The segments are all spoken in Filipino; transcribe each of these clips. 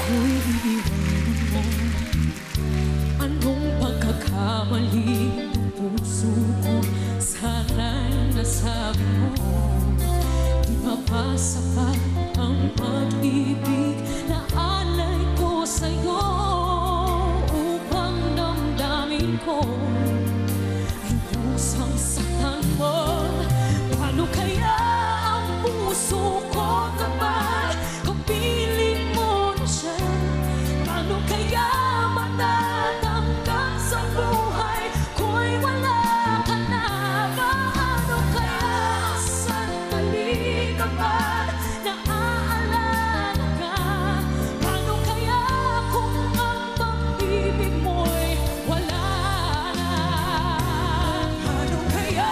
ako'y iiwanan mo. Anong pagkakamali ng puso ko? Sana'y nasabi mo. Di ba pa sapat ang pag-ibig na alay ko sa'yo, upang damdamin ko ay pusang saktan mo? Paano kaya ang puso ko kapag kapiling mo na siya? Paano kaya matatanggal sa buhay ko'y wala ka na? Paano kaya sandali kapag naaalala ka? Paano kaya kung ang pag-ibig mo'y wala na? Paano kaya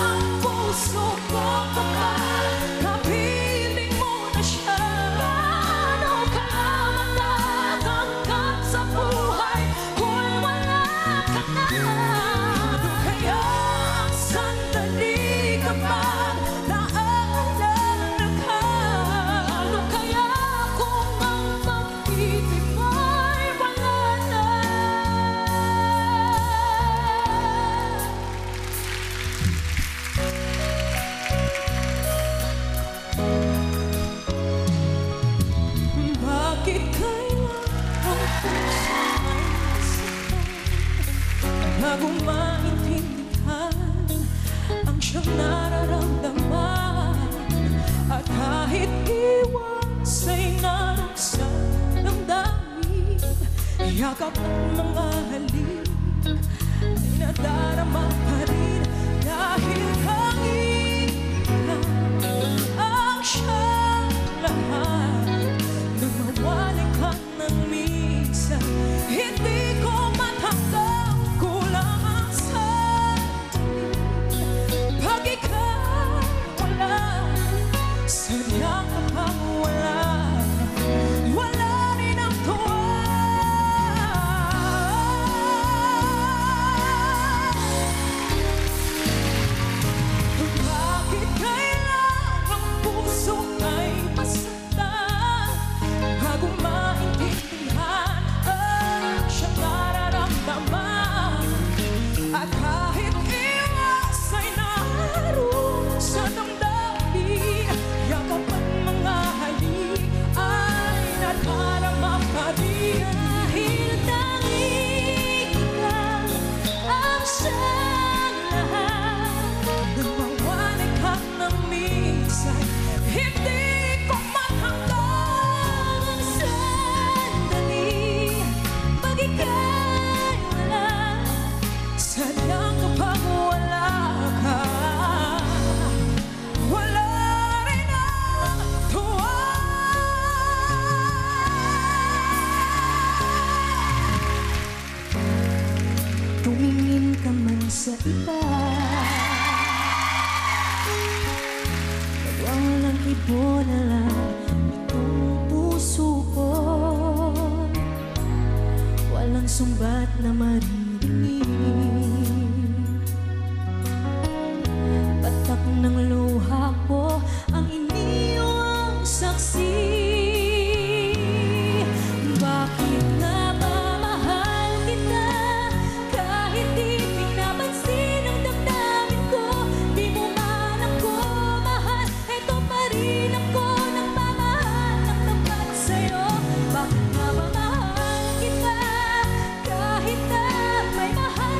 ang puso ko kapag kapiling mo na siya? Paano kaya matatanggal sa buhay ko'y wala ka na? Paano kaya ang sandali kapag naaalala ka? Paano kaya kung ang pag-ibig mo'y wala na? Bakit kailan ang puso ay nasaktan bago maintindihan ang siyang nararamdaman? At kahit iwasa'y naruksan ng damig, yakap at mga halik ay nadarama pa rin. Dahil kanina ang siyang lahat, nung mawalay ka ng minsan, hindi ko matanggap. Kulang ang sandali pag ikaw wala. Sadyang kapag wala, wala rin ang tuwa. Bakit kailan ang puso ay masaktan bago maintindihan ang siyang nararamdaman? At kahit iwasa'y naroon sa damdamin, yakap at mga halik ay nadarama pa rin. Dahil tanging ikaw ang siyang lahat, nung mawalay ka ng minsan, hindi ko matanggap ang sandali pag ika'y wala. Sadyang kapag wala ka, wala rin ang tuwa. Tumingin ka man sa iba, walang ibo na lang itong puso ko. Walang sumbat na maririnig, patak ng luha ko ang iniwang saksi. Bakit nga ba mahal kita kahit di pinapansin ang damdamin ko? Di mo man ako mahal, eto pa rin ako nagmamahal ng tapat sa'yo. Bakit nga ba mahal kita kahit na may mahal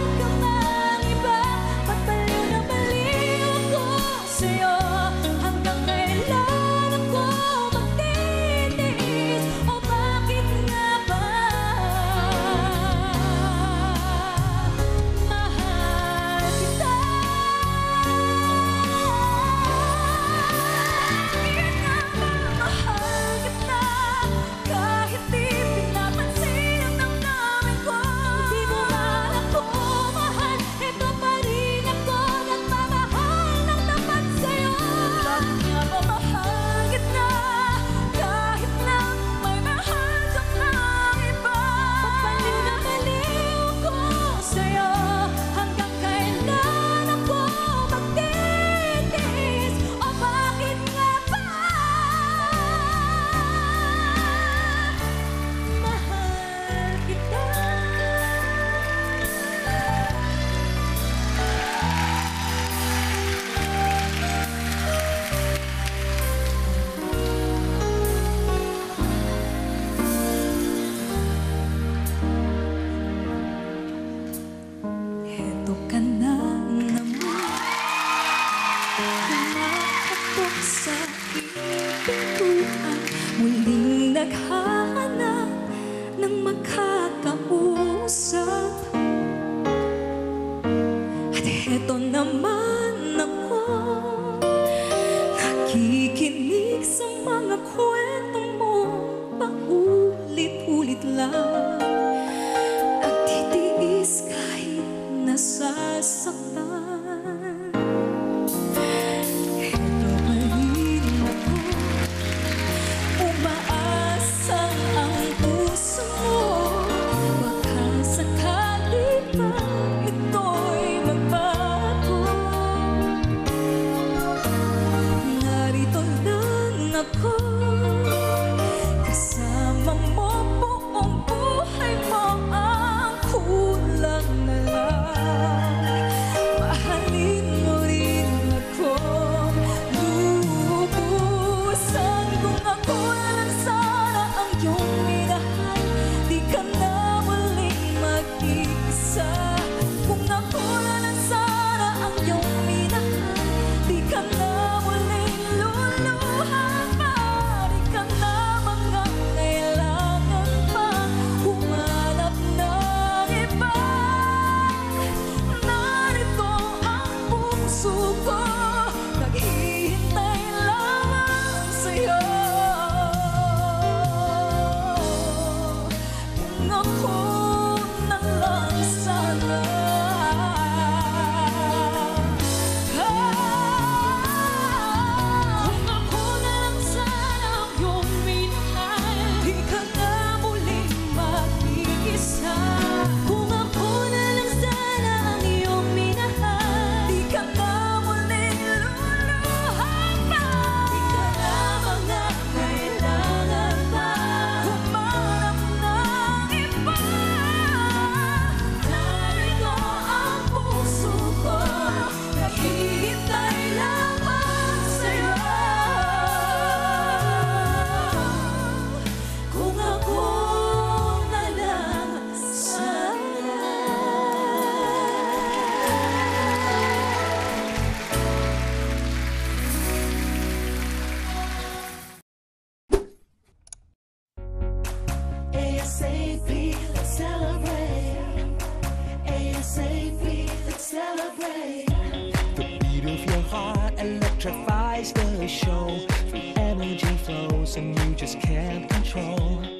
The beat of your heart electrifies the show. Free energy flows and you just can't control.